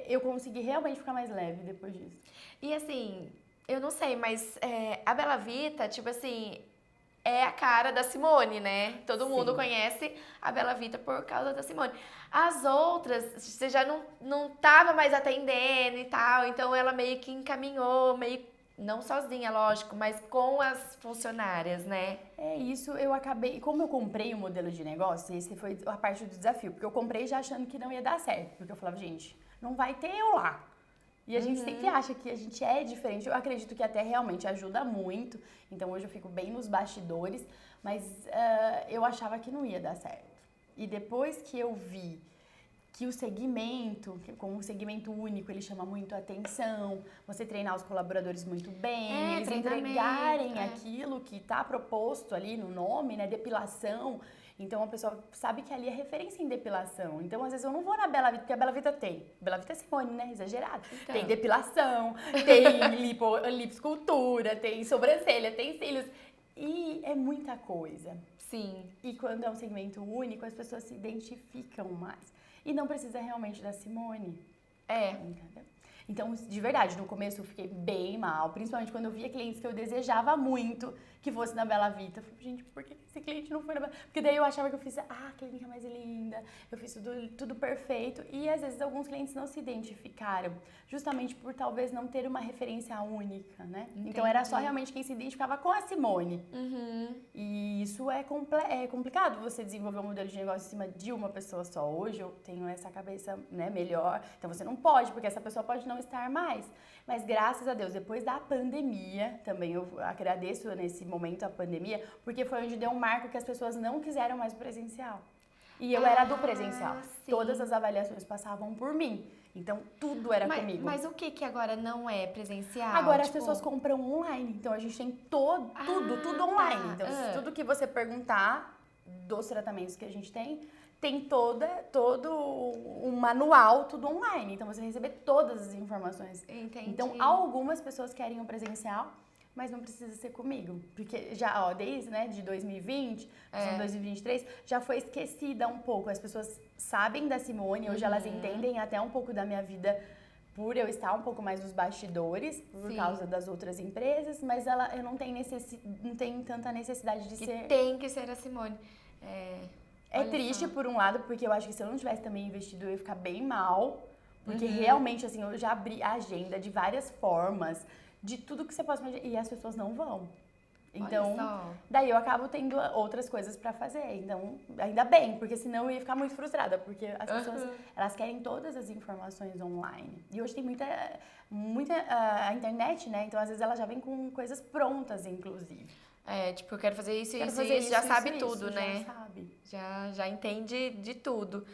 eu consegui realmente ficar mais leve depois disso. E assim, eu não sei, mas a Bela Vita, tipo assim, é a cara da Simone, né? Todo mundo conhece a Bela Vita por causa da Simone. As outras, você já não tava mais atendendo e tal, então ela meio que encaminhou, não sozinha, lógico, mas com as funcionárias, né? É isso, eu acabei, como eu comprei o modelo de negócio, esse foi a parte do desafio, porque eu comprei já achando que não ia dar certo, porque eu falava, gente, não vai ter eu lá. E a gente sempre acha que a gente é diferente. Eu acredito que até realmente ajuda muito. Então hoje eu fico bem nos bastidores, mas eu achava que não ia dar certo. E depois que eu vi que o segmento, como um segmento único, ele chama muito a atenção, você treinar os colaboradores muito bem, eles entregarem aquilo que está proposto ali no nome, né, depilação. Então a pessoa sabe que ali é referência em depilação. Então, às vezes, eu não vou na Bela Vita, porque a Bela Vita tem. Bela Vita é Simone, né? Exagerado. Então. Tem depilação, tem lipoescultura, tem sobrancelha, tem cílios. E é muita coisa. Sim. E quando é um segmento único, as pessoas se identificam mais. E não precisa realmente da Simone. Entendeu? Então, de verdade, no começo eu fiquei bem mal, principalmente quando eu via clientes que eu desejava muito que fosse na Bela Vita. Eu falei, gente, por que esse cliente não foi na Bela Vita? Porque daí eu achava que eu fiz a clínica mais linda, eu fiz tudo perfeito. E às vezes alguns clientes não se identificaram, justamente por talvez não ter uma referência única, né? Entendi. Então era só realmente quem se identificava com a Simone. E isso é complicado, você desenvolver um modelo de negócio em cima de uma pessoa só. Hoje eu tenho essa cabeça, né, melhor, então você não pode, porque essa pessoa pode não estar mais. Mas graças a Deus, depois da pandemia, também eu agradeço nesse momento a pandemia, porque foi onde deu um marco que as pessoas não quiseram mais o presencial. E eu era do presencial. Sim. Todas as avaliações passavam por mim. Então, tudo era comigo. Mas o que agora não é presencial? Agora as pessoas compram online. Então, a gente tem tudo online. Então, tudo que você perguntar dos tratamentos que a gente tem todo um manual, tudo online. Então, você vai receber todas as informações. Entendi. Então, algumas pessoas querem o presencial, mas não precisa ser comigo. Porque já, desde, né, de 2020, 2023, já foi esquecida um pouco. As pessoas sabem da Simone, hoje elas entendem até um pouco da minha vida por eu estar um pouco mais nos bastidores, por causa das outras empresas, mas eu não tenho tanta necessidade de ser... Tem que ser a Simone. É triste por um lado, porque eu acho que se eu não tivesse também investido, eu ia ficar bem mal. Porque realmente, assim, eu já abri a agenda de várias formas, de tudo que você possa imaginar, e as pessoas não vão. Então, daí eu acabo tendo outras coisas pra fazer. Então, ainda bem, porque senão eu ia ficar muito frustrada, porque as pessoas, elas querem todas as informações online. E hoje tem muita a internet, né? Então, às vezes, ela já vem com coisas prontas, inclusive. Tipo, eu quero fazer isso, já sabe tudo, né? Já sabe. Já entende de tudo.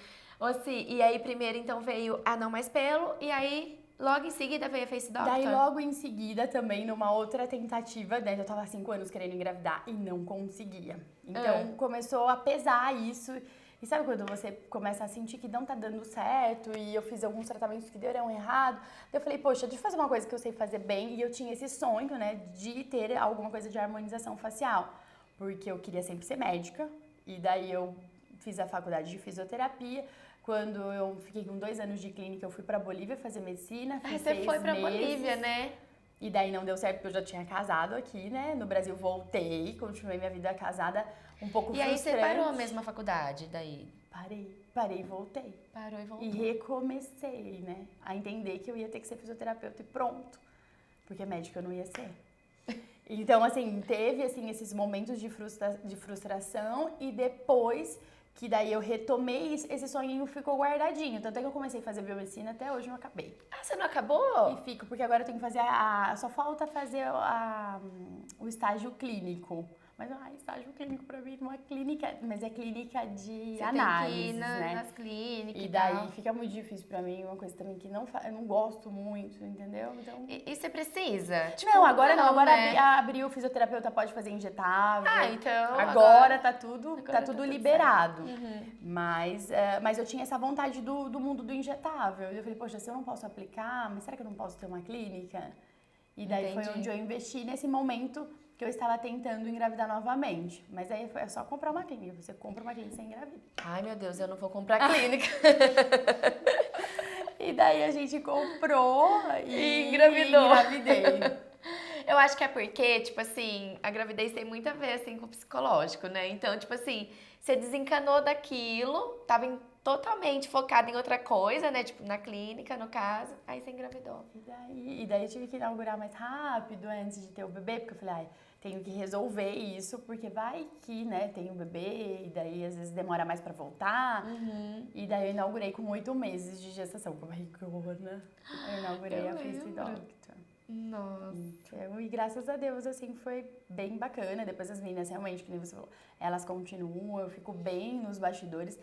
E aí primeiro então veio a Não Mais Pelo, e aí logo em seguida veio a Face Doctor. Daí logo em seguida também numa outra tentativa, né? Eu tava há 5 anos querendo engravidar e não conseguia. Então começou a pesar isso. E sabe quando você começa a sentir que não tá dando certo e eu fiz alguns tratamentos que deram errado? Daí eu falei, poxa, deixa eu fazer uma coisa que eu sei fazer bem. E eu tinha esse sonho, né, de ter alguma coisa de harmonização facial. Porque eu queria sempre ser médica. E daí eu fiz a faculdade de fisioterapia. Quando eu fiquei com 2 anos de clínica, eu fui pra Bolívia fazer medicina. Fiz você 6 foi pra meses. Bolívia, né? E daí não deu certo porque eu já tinha casado aqui, né? No Brasil voltei, continuei minha vida casada um pouco frustrante. E aí você parou a mesma faculdade daí? Parei e voltei. Parou e voltou. E recomecei, né? A entender que eu ia ter que ser fisioterapeuta e pronto. Porque médica eu não ia ser. Então, assim, teve assim, esses momentos de frustração e depois que daí eu retomei, esse sonhinho ficou guardadinho. Tanto é que eu comecei a fazer biomedicina, até hoje eu não acabei. Ah, você não acabou? E fico, porque agora eu tenho que fazer só falta fazer o estágio clínico. Mas, estágio clínico pra mim não é clínica, mas é clínica de Você análise, tem que ir né? nas clínicas E e daí tal. fica muito difícil pra mim, uma coisa também que eu não gosto muito, entendeu? Então... E você precisa? Tipo, Não, agora não, agora né? abriu, o fisioterapeuta pode fazer injetável. Ah, então Agora tá tudo, agora tá tá tudo tudo liberado. Uhum. Mas eu tinha essa vontade do mundo do injetável. Eu falei, poxa, se eu não posso aplicar, mas será que eu não posso ter uma clínica? E daí foi Entendi. onde eu investi nesse momento que eu estava tentando engravidar novamente. Mas aí é só comprar uma clínica. Você compra uma clínica e você engravida. Ai, meu Deus, eu não vou comprar clínica. E daí a gente comprou E engravidou. engravidei. Eu acho que é porque, tipo assim, a gravidez tem muito a ver, assim, com o psicológico, né? Então, tipo assim, você desencanou daquilo, tava totalmente focada em outra coisa, né? Tipo, na clínica, no caso, aí você engravidou. E daí eu tive que inaugurar mais rápido antes de ter o bebê, porque eu falei, tenho que resolver isso, porque vai que, né, tem um bebê, e daí às vezes demora mais pra voltar. E daí eu inaugurei com 8 meses de gestação, com a barrigona. Eu inaugurei Eu a Face lembro. Doctor. Nossa. Então, e graças a Deus, assim, foi bem bacana. Depois as meninas, realmente, que nem você falou, elas continuam, eu fico bem nos bastidores,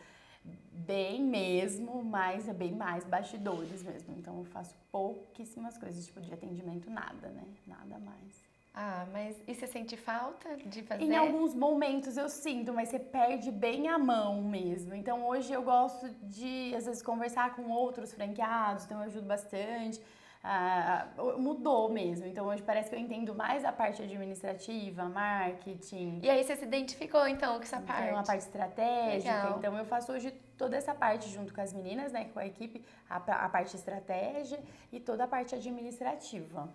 bem mesmo, mas é bem mais bastidores mesmo. Então eu faço pouquíssimas coisas, tipo de atendimento, nada, né? Nada mais. Ah, mas e você sente falta de fazer? Em alguns momentos eu sinto, mas você perde bem a mão mesmo. Então hoje eu gosto de, às vezes, conversar com outros franqueados, então eu ajudo bastante. Mudou mesmo. Então hoje parece que eu entendo mais a parte administrativa, marketing. E aí você se identificou então com essa parte? Então, a parte estratégica. Legal. Então eu faço hoje toda essa parte junto com as meninas, né, com a equipe, a parte estratégia e toda a parte administrativa.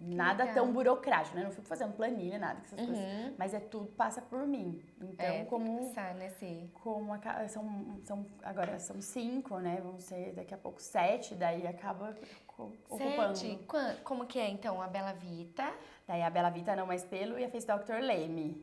Nada legal. tão burocrático, né? Não fico fazendo planilha, nada dessas coisas. Mas tudo passa por mim. Então, como pensar nesse... agora são 5, né? Vão ser daqui a pouco 7, daí acaba ocupando. 7? Como que é então a Bela Vita? Daí a Bela Vita Não Mais Pelo e a Face Doctor Leme.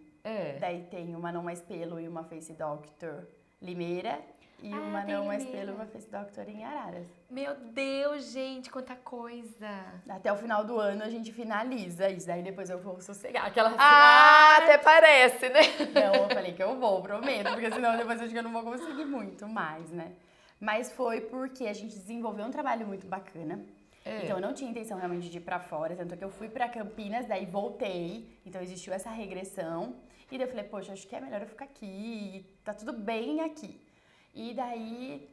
Daí tem uma Não Mais Pelo e uma Face Doctor Limeira. E uma Não Mais Pelo e uma Face Doctor em Araras. Meu Deus, gente, quanta coisa! Até o final do ano a gente finaliza isso. Daí depois eu vou sossegar. Até parece, né? Não, eu falei que eu vou, prometo. Porque senão depois eu acho que eu não vou conseguir muito mais, né? Mas foi porque a gente desenvolveu um trabalho muito bacana. Então eu não tinha intenção realmente de ir pra fora. Tanto que eu fui pra Campinas, daí voltei. Então existiu essa regressão. E daí eu falei, poxa, acho que é melhor eu ficar aqui. Tá tudo bem aqui. E daí,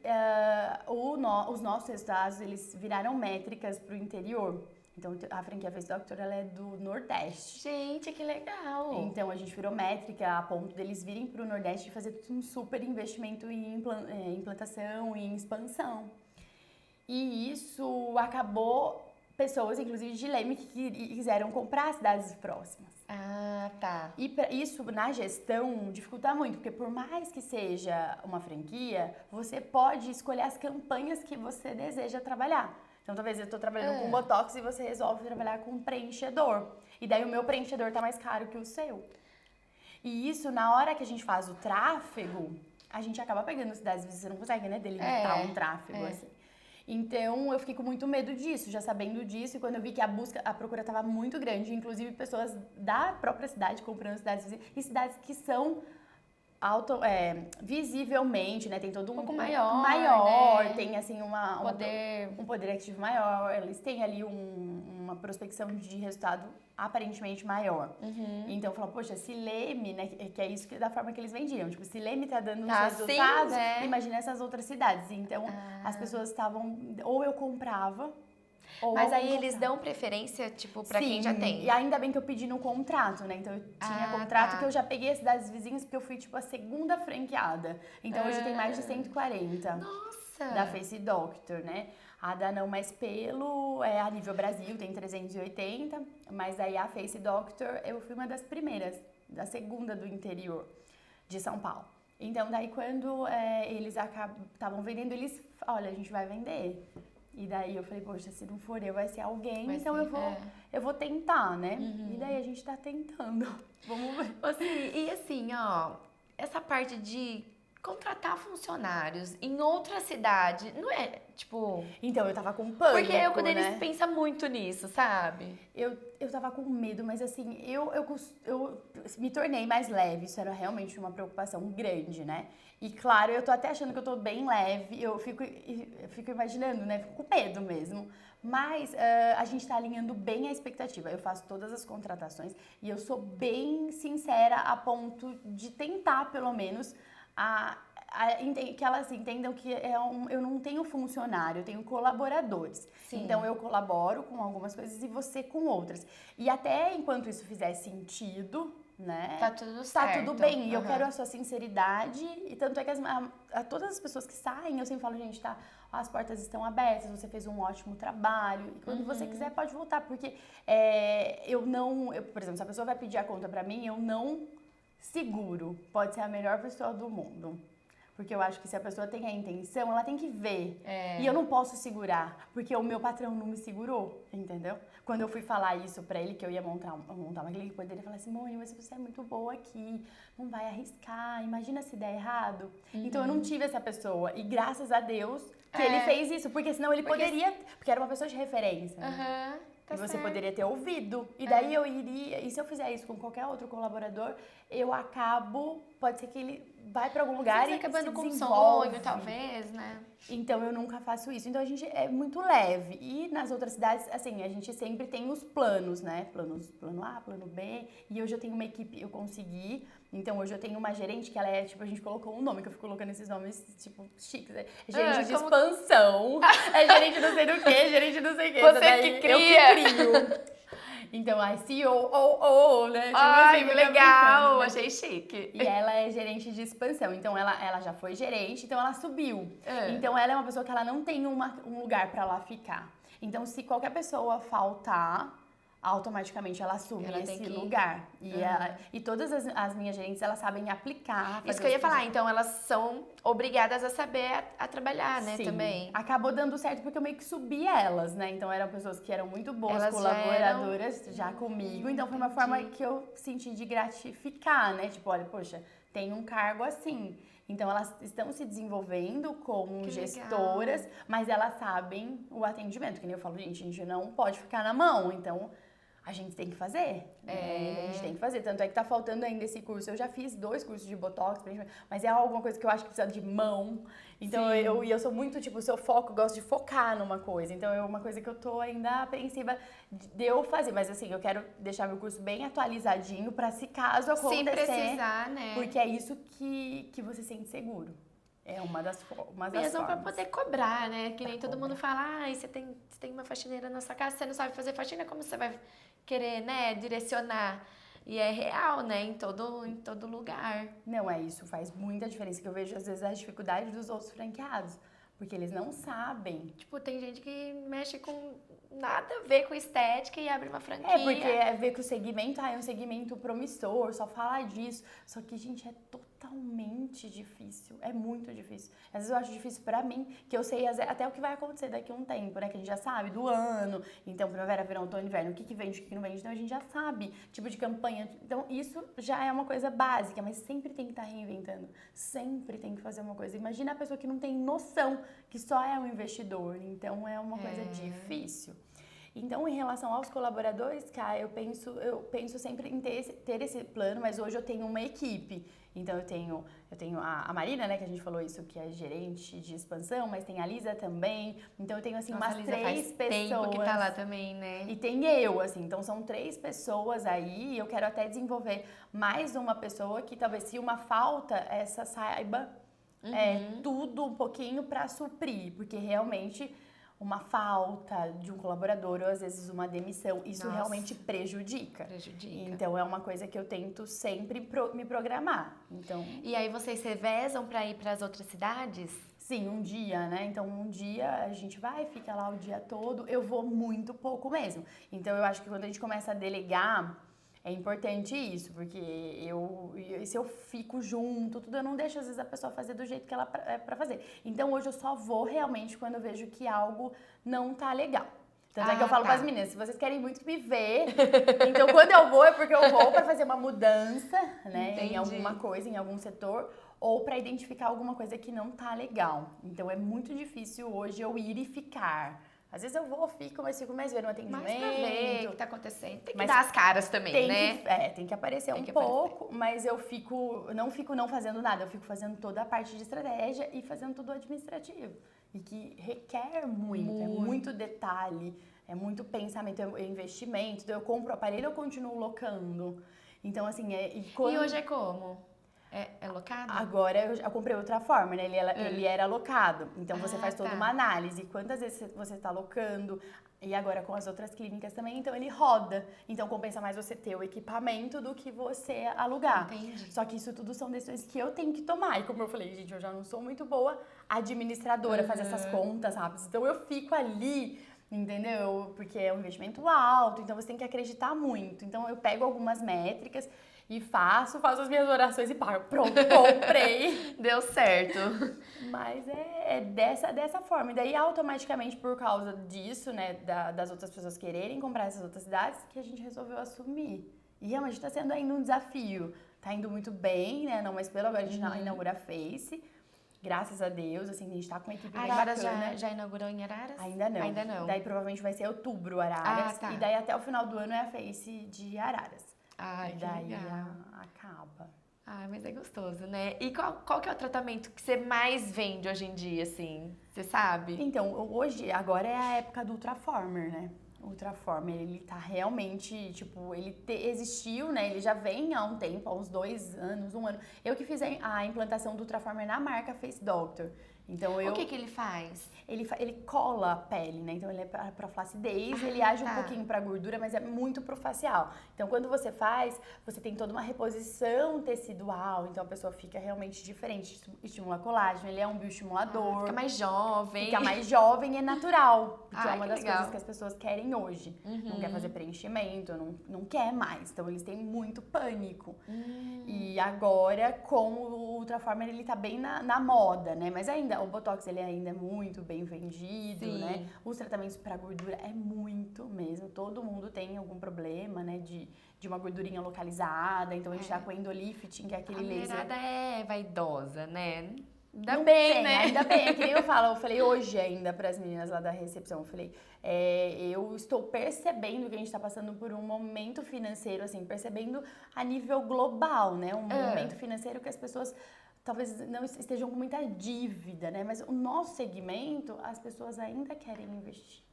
os nossos resultados, eles viraram métricas pro interior. Então, a franquia Face Doctor, ela é do Nordeste. Gente, que legal! Então, a gente virou métrica a ponto deles virem pro Nordeste e fazer um super investimento em implantação e em expansão. E isso acabou pessoas, inclusive de Leme, que quiseram comprar cidades próximas. Ah, tá. E isso na gestão dificulta muito, porque por mais que seja uma franquia, você pode escolher as campanhas que você deseja trabalhar. Então, talvez eu estou trabalhando com Botox e você resolve trabalhar com preenchedor. E daí o meu preenchedor tá mais caro que o seu. E isso, na hora que a gente faz o tráfego, a gente acaba pegando cidades, você não consegue, né, delimitar um tráfego assim. Então, eu fiquei com muito medo disso, já sabendo disso, e quando eu vi que a procura estava muito grande, inclusive pessoas da própria cidade comprando cidades vizinhas, e cidades que são visivelmente, né, tem todo um pouco maior, né? Tem assim um poder aquisitivo maior, eles têm ali uma prospecção de resultado aparentemente maior. Então eu falo, poxa, se Leme, né, que é isso da forma que eles vendiam, tipo, se Leme tá dando uns resultados, imagina essas outras cidades. Então as pessoas estavam, ou eu comprava, mas aí eles dão preferência, tipo, pra quem já tem. E ainda bem que eu pedi no contrato, né? Então eu tinha contrato que eu já peguei as cidades vizinhas porque eu fui, tipo, a segunda franqueada. Então hoje tem mais de 140. Nossa! Da Face Doctor, né? A da Não Mais Pelo é a nível Brasil, tem 380. Mas aí a Face Doctor, eu fui uma das primeiras, da segunda do interior de São Paulo. Então daí quando eles estavam vendendo, eles, olha, a gente vai vender. E daí eu falei, poxa, se não for eu, vai ser alguém, então eu vou tentar, né? E daí a gente tá tentando. Vamos ver. E assim, ó, essa parte de contratar funcionários em outra cidade, não é, tipo... Então, eu tava com pânico, Porque eu, quando né? eles pensam muito nisso, sabe? Eu tava com medo, mas assim, eu me tornei mais leve. Isso era realmente uma preocupação grande, né? E claro, eu tô até achando que eu tô bem leve. Eu fico imaginando, né? Fico com medo mesmo. Mas a gente tá alinhando bem a expectativa. Eu faço todas as contratações e eu sou bem sincera a ponto de tentar, pelo menos, que elas entendam que eu não tenho funcionário, eu tenho colaboradores. Sim. Então, eu colaboro com algumas coisas e você com outras. E até enquanto isso fizer sentido, né? Tá tudo certo. Tá tudo bem. E eu quero a sua sinceridade. E tanto é que todas as pessoas que saem, eu sempre falo, gente, tá, as portas estão abertas, você fez um ótimo trabalho. E quando você quiser, pode voltar. Porque por exemplo, se a pessoa vai pedir a conta pra mim, eu não seguro. Pode ser a melhor pessoa do mundo. Porque eu acho que se a pessoa tem a intenção, ela tem que ver. E eu não posso segurar, porque o meu patrão não me segurou, entendeu? Quando eu fui falar isso pra ele, que eu ia montar uma clínica, ele falou assim, Moni, mas você é muito boa aqui, não vai arriscar, imagina se der errado. Então eu não tive essa pessoa, e graças a Deus que ele fez isso, porque senão ele poderia, porque era uma pessoa de referência, né? Tá e você certo. poderia ter ouvido. E daí eu iria... E se eu fizer isso com qualquer outro colaborador, eu acabo... Pode ser que ele vai pra algum lugar Você e acabando se com um desenvolve. sonho, talvez, né? Então, eu nunca faço isso. Então, a gente é muito leve. E nas outras cidades, assim, a gente sempre tem os planos, né? Plano A, plano B. E hoje eu tenho uma equipe, eu consegui. Então, hoje eu tenho uma gerente que ela é, tipo, a gente colocou um nome, que eu fico colocando esses nomes, tipo, chiques. É gerente de expansão. É gerente não sei do quê, gerente não sei o quê. Você que cria. Eu que crio. Então, a CEO, né? Tipo Ai, assim, que fica legal, brincando, né? achei chique. E ela é gerente de expansão, então ela já foi gerente, então ela subiu. Então ela é uma pessoa que ela não tem um lugar pra lá ficar. Então se qualquer pessoa faltar, automaticamente ela assume esse lugar. E todas as minhas gerentes, elas sabem aplicar. Isso que eu ia falar, então elas são obrigadas a saber a trabalhar, né, Sim. Também. Acabou dando certo porque eu meio que subi elas, né? Então eram pessoas que eram muito boas, elas colaboradoras já comigo. Então foi uma forma que eu senti de gratificar, né? Tipo, olha, poxa, tem um cargo assim. Então elas estão se desenvolvendo como gestoras, mas elas sabem o atendimento. Que nem eu falo, gente, a gente não pode ficar na mão. Então a gente tem que fazer. A gente tem que fazer. Tanto é que tá faltando ainda esse curso. Eu já fiz 2 cursos de Botox, mas é alguma coisa que eu acho que precisa de mão. Então eu sou muito, tipo, se eu foco, eu gosto de focar numa coisa. Então é uma coisa que eu tô ainda apreensiva de eu fazer. Mas assim, eu quero deixar meu curso bem atualizadinho pra se caso acontecer. Se precisar, né? Porque é isso que você sente seguro. É uma das formas. Mesmo pra poder cobrar, né? Que nem todo mundo fala, você tem uma faxineira na sua casa, você não sabe fazer faxina, como você vai querer, né, direcionar? E é real, né? Em todo lugar. Não, é isso. Faz muita diferença. Que eu vejo, às vezes, as dificuldades dos outros franqueados. Porque eles não sabem. Tipo, tem gente que mexe com nada a ver com estética e abre uma franquia. É, porque vê que o segmento é um segmento promissor, só fala disso. Só que, gente, é totalmente difícil. É muito difícil. Às vezes eu acho difícil pra mim, que eu sei até o que vai acontecer daqui a um tempo, né? Que a gente já sabe, do ano. Então, primavera, verão, outono, inverno, o que vende, o que não vende. Então, a gente já sabe, tipo de campanha. Então, isso já é uma coisa básica, mas sempre tem que estar reinventando. Sempre tem que fazer uma coisa. Imagina a pessoa que não tem noção, que só é um investidor. Então, é uma coisa difícil. Então, em relação aos colaboradores, cara, eu penso sempre em ter esse plano, mas hoje eu tenho uma equipe. Então, eu tenho a Marina, né, que a gente falou isso, que é gerente de expansão, mas tem a Lisa também. Então, eu tenho, assim, umas 3 pessoas. Tempo que tá lá também, né? E tem eu, assim. Então, são 3 pessoas aí. E eu quero até desenvolver mais uma pessoa que talvez, se uma falta, essa saiba tudo um pouquinho pra suprir. Porque, realmente, uma falta de um colaborador ou às vezes uma demissão, isso realmente prejudica. Então é uma coisa que eu tento sempre me programar. Então, e aí vocês revezam para ir para as outras cidades? Sim, um dia, né? Então um dia a gente vai, fica lá o dia todo, eu vou muito pouco mesmo. Então eu acho que quando a gente começa a delegar, é importante isso, porque se eu fico junto, tudo, eu não deixo às vezes a pessoa fazer do jeito que ela é pra fazer. Então hoje eu só vou realmente quando eu vejo que algo não tá legal. Tanto é que eu falo pras meninas, se vocês querem muito me ver, então quando eu vou é porque eu vou pra fazer uma mudança, né? Em alguma coisa, em algum setor, ou para identificar alguma coisa que não tá legal. Então é muito difícil hoje eu ir e ficar. Às vezes eu vou, fico, mas fico mais ver no atendimento. Mais pra ver o que tá acontecendo. Tem que Mas dar as caras também, né? Tem que aparecer Tem um que pouco, mas eu não fico não fazendo nada, eu fico fazendo toda a parte de estratégia e fazendo tudo administrativo. E que requer muito, é muito detalhe, é muito pensamento, é investimento. Então eu compro o aparelho, eu continuo locando. Então, assim, E hoje é como? É locado? Agora eu comprei outra forma, né? Ele era alocado. Então você faz toda tá. uma análise. Quantas vezes você está alocando? E agora com as outras clínicas também, então ele roda. Então compensa mais você ter o equipamento do que você alugar. Entendi. Só que isso tudo são decisões que eu tenho que tomar. E como eu falei, gente, eu já não sou muito boa administradora, fazer essas contas rápidas. Então eu fico ali, entendeu? Porque é um investimento alto, então você tem que acreditar muito. Então eu pego algumas métricas e faço as minhas orações e paro. Pronto, comprei. Deu certo. Mas é dessa forma. E daí, automaticamente, por causa disso, né, das outras pessoas quererem comprar essas outras cidades, que a gente resolveu assumir. E realmente está sendo ainda um desafio. Tá indo muito bem, né? Não, mas pelo agora a gente inaugura a Face. Graças a Deus, assim, a gente tá com uma equipe bem Araras bacana. já inaugurou em Araras? Ainda não. Ainda não. Daí provavelmente vai ser outubro, Araras. Tá. E daí até o final do ano é a Face de Araras. Ai, e que daí legal. acaba. Ai, mas é gostoso, né? E qual que é o tratamento que você mais vende hoje em dia, assim? Você sabe? Então, agora é a época do Ultraformer, né? O Ultraformer, ele tá realmente, tipo, existiu, né? Ele já vem há um tempo, há uns 2 anos, 1 ano. Eu que fiz a implantação do Ultraformer na marca Face Doctor. Então, O que ele faz? Ele cola a pele, né? Então ele é pra flacidez, ele age um pouquinho pra gordura, mas é muito pro facial. Então quando você faz, você tem toda uma reposição tecidual, então a pessoa fica realmente diferente, estimula colágeno, ele é um bioestimulador. Fica mais jovem. Fica mais jovem e é natural, que é uma que das legal. coisas que as pessoas querem hoje. Não quer fazer preenchimento, não quer mais. Então eles têm muito pânico. E agora, com o Ultraformer, ele tá bem na moda, né? Mas ainda, o Botox, ele ainda é muito bem vendido, né? Os tratamentos pra gordura é muito mesmo. Todo mundo tem algum problema, né? De uma gordurinha localizada. Então, a gente tá com o endolifting, que é aquele laser. A mulherada é vaidosa, né? Ainda bem. É que nem eu falei hoje ainda para as meninas lá da recepção, eu falei, eu estou percebendo que a gente está passando por um momento financeiro, assim, percebendo a nível global, né? Um momento financeiro que as pessoas talvez não estejam com muita dívida, né? Mas o nosso segmento, as pessoas ainda querem investir.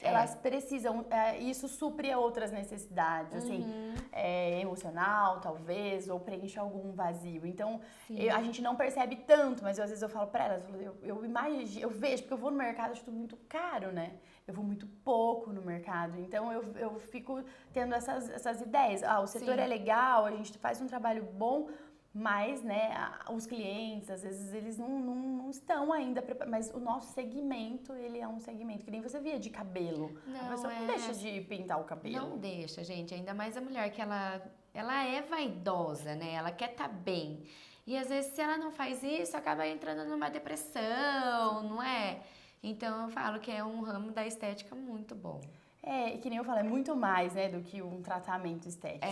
Elas precisam, isso supre outras necessidades, assim, emocional, talvez, ou preenche algum vazio. Então, a gente não percebe tanto, mas às vezes eu falo pra elas, eu imagino, eu vejo, porque eu vou no mercado, acho tudo muito caro, né? Eu vou muito pouco no mercado, então eu fico tendo essas ideias. O setor é legal, a gente faz um trabalho bom, mas, né, os clientes, às vezes, eles não estão ainda preparados. Mas o nosso segmento, ele é um segmento que nem você via de cabelo. A pessoa não deixa de pintar o cabelo. Não deixa, gente. Ainda mais a mulher que ela é vaidosa, né? Ela quer estar bem. E, às vezes, se ela não faz isso, acaba entrando numa depressão, não é? Então, eu falo que é um ramo da estética muito bom. E que nem eu falo, é muito mais, né, do que um tratamento estético.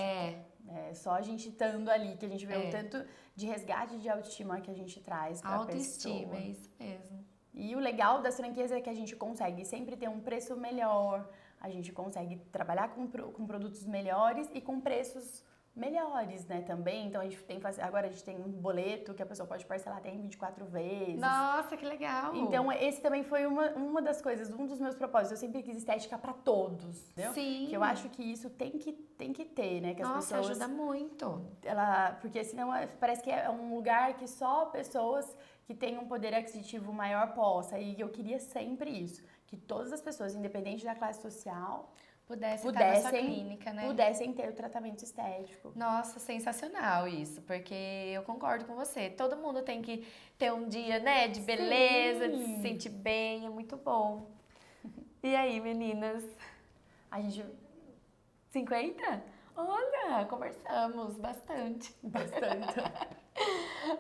É só a gente estando ali, que a gente vê o tanto de resgate de autoestima que a gente traz pra autoestima, pessoa. é isso mesmo. E o legal das franquias é que a gente consegue sempre ter um preço melhor, a gente consegue trabalhar com produtos melhores e com preços melhores, né, também. Então, agora a gente tem um boleto que a pessoa pode parcelar até em 24 vezes. Nossa, que legal! Então, esse também foi uma das coisas, um dos meus propósitos. Eu sempre quis estética pra todos, entendeu? Sim. Que eu acho que isso tem que ter, né? Que as pessoas, ajuda muito. Porque senão parece que é um lugar que só pessoas que têm um poder aquisitivo maior possa. E eu queria sempre isso. Que todas as pessoas, independente da classe social, pudessem estar na sua clínica, né? Pudessem ter o tratamento estético. Nossa, sensacional isso, porque eu concordo com você. Todo mundo tem que ter um dia, né, de beleza, de se sentir bem, é muito bom. E aí, meninas? A gente... 50? Olha, conversamos bastante. Bastante.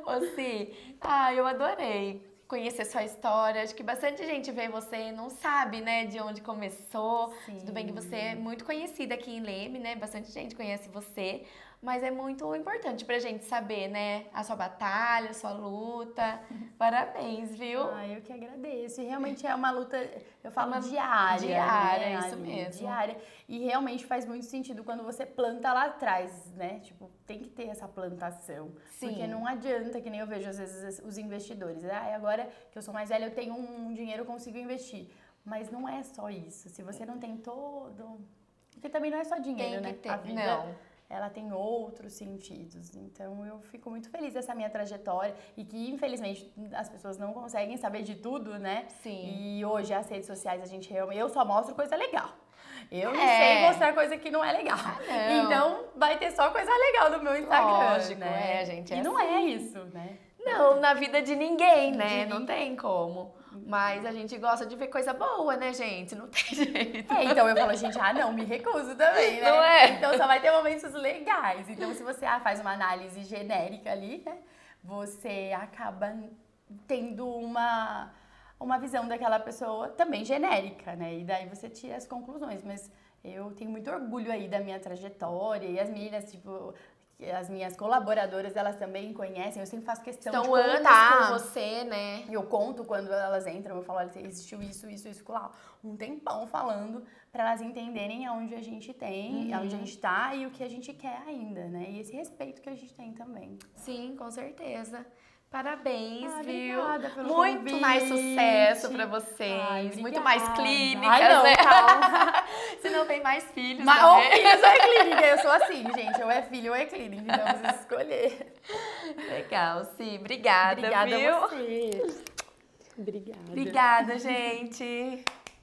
Ô, Si, eu adorei. conhecer sua história. Acho que bastante gente vê você e não sabe, né, de onde começou. Sim. Tudo bem que você é muito conhecida aqui em Leme, né? Bastante gente conhece você. Mas é muito importante pra gente saber, né, a sua batalha, a sua luta. Parabéns, viu? Ah, eu que agradeço. E realmente é uma luta, eu falo Uma diária, diária, né, isso Ali? mesmo. Diária. E realmente faz muito sentido quando você planta lá atrás, né? Tipo, tem que ter essa plantação. Sim. Porque não adianta, que nem eu vejo às vezes os investidores. Ah, agora que eu sou mais velha, eu tenho um dinheiro, eu consigo investir. Mas não é só isso. Se você não tem todo... Porque também não é só dinheiro, Tem que né? ter. A vida... Não. Ela tem outros sentidos. Então eu fico muito feliz dessa minha trajetória e que infelizmente as pessoas não conseguem saber de tudo, né? Sim. E hoje as redes sociais a gente realmente, eu só mostro coisa legal. Eu não É. sei mostrar coisa que não é legal. não. Então vai ter só coisa legal no meu Instagram, Lógico, né? gente. E É não assim. é isso, né? Não, na vida de ninguém, né? De Não tem como. Mas a gente gosta de ver coisa boa, né, gente? Não tem jeito. É, então eu falo, gente, não, me recuso também, né? Não é? Então só vai ter momentos legais. Então se você faz uma análise genérica ali, né? Você acaba tendo uma visão daquela pessoa também genérica, né? E daí você tira as conclusões. Mas eu tenho muito orgulho aí da minha trajetória e as meninas, tipo... As minhas colaboradoras, elas também conhecem, eu sempre faço questão de Estão anos com você, né? eu conto quando elas entram, eu falo, olha, existiu isso, ficou lá um tempão falando para elas entenderem aonde a gente tem, aonde a gente tá e o que a gente quer ainda, né? E esse respeito que a gente tem também. Sim, com certeza. Parabéns, viu? Obrigada pelo muito convite. mais sucesso pra vocês. Ai, muito mais obrigada. clínicas, Ai, não, né? calma. Se não vem mais filhos Mas ou também. filhos ou é clínica, eu sou assim, gente, ou é filho ou é clínica, então vocês escolher. Legal, sim. Obrigada, Obrigada viu? a você. Obrigada. Obrigada, gente.